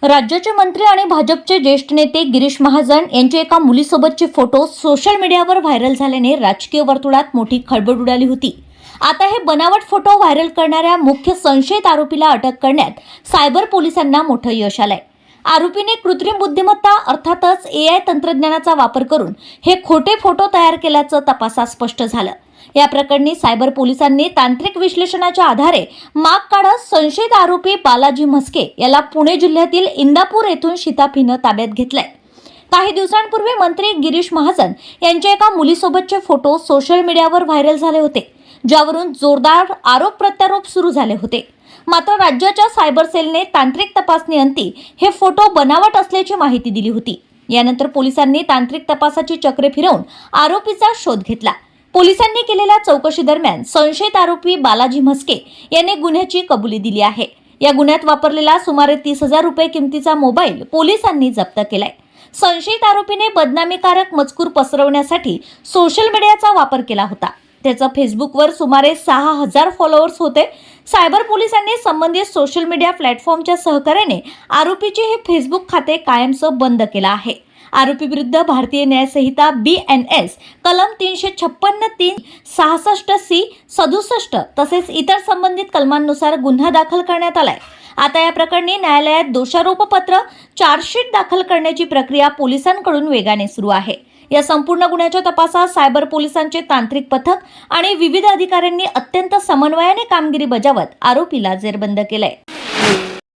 राज्याचे मंत्री आणि भाजपचे ज्येष्ठ नेते गिरीश महाजन यांचे एका मुलीसोबतचे फोटो सोशल मीडियावर व्हायरल झाल्याने राजकीय वर्तुळात मोठी खळबळ उडाली होती। आता हे बनावट फोटो व्हायरल करणाऱ्या मुख्य संशयित आरोपीला अटक करण्यात सायबर पोलिसांना मोठं यश आलंय। आरोपीने कृत्रिम बुद्धिमत्ता अर्थातच AI तंत्रज्ञानाचा वापर करून हे खोटे फोटो तयार केल्याचं तपासात स्पष्ट झालं। या प्रकरणी सायबर पोलिसांनी तांत्रिक विश्लेषणाच्या आधारे माग काढत संशयित आरोपी बालाजी म्हस्के याला पुणे जिल्ह्यातील इंदापूर येथून शिताफीनं ताब्यात घेतलंय। काही दिवसांपूर्वी मंत्री गिरीश महाजन यांच्या एका मुलीसोबतचे फोटो सोशल मीडियावर व्हायरल झाले होते, ज्यावरून जोरदार आरोप प्रत्यारोप सुरू झाले होते। मात्र राज्याच्या सायबर सेलने तांत्रिक तपासणीअंती हे फोटो बनावट असल्याची माहिती दिली होती। यानंतर पोलिसांनी तांत्रिक तपासाची चक्रे फिरवून आरोपीचा शोध घेतला। पोलिसांनी केलेल्या चौकशी दरम्यान संशयित आरोपी बालाजी म्हस्के याने गुन्ह्याची कबुली दिली आहे। या गुन्ह्यात वापरलेला सुमारे 30,000 रुपये किमतीचा मोबाईल पोलिसांनी जप्त केलाय। संशयित आरोपीने बदनामीकारक मजकूर पसरवण्यासाठी सोशल मीडियाचा वापर केला होता। त्याचा फेसबुकवर सुमारे 6,000 फॉलोअर्स होते। सायबर पोलिसांनी संबंधित सोशल मीडिया प्लॅटफॉर्मच्या सहकार्याने आरोपीचे हे फेसबुक खाते कायमचं बंद केलं आहे। आरोपी विरुद्ध भारतीय न्याय संहिता BNS कलम 356(3), 66C, 67 तसेच इतर संबंधित कलमांनुसार गुन्हा दाखल करण्यात आलाय। आता या प्रकरणी न्यायालयात दोषारोपपत्र चार्जशीट दाखल करण्याची प्रक्रिया पोलिसांकडून वेगाने सुरू आहे। या संपूर्ण गुन्ह्याच्या तपासात सायबर पोलिसांचे तांत्रिक पथक आणि विविध अधिकाऱ्यांनी अत्यंत समन्वयाने कामगिरी बजावत आरोपीला जेरबंद केलंय।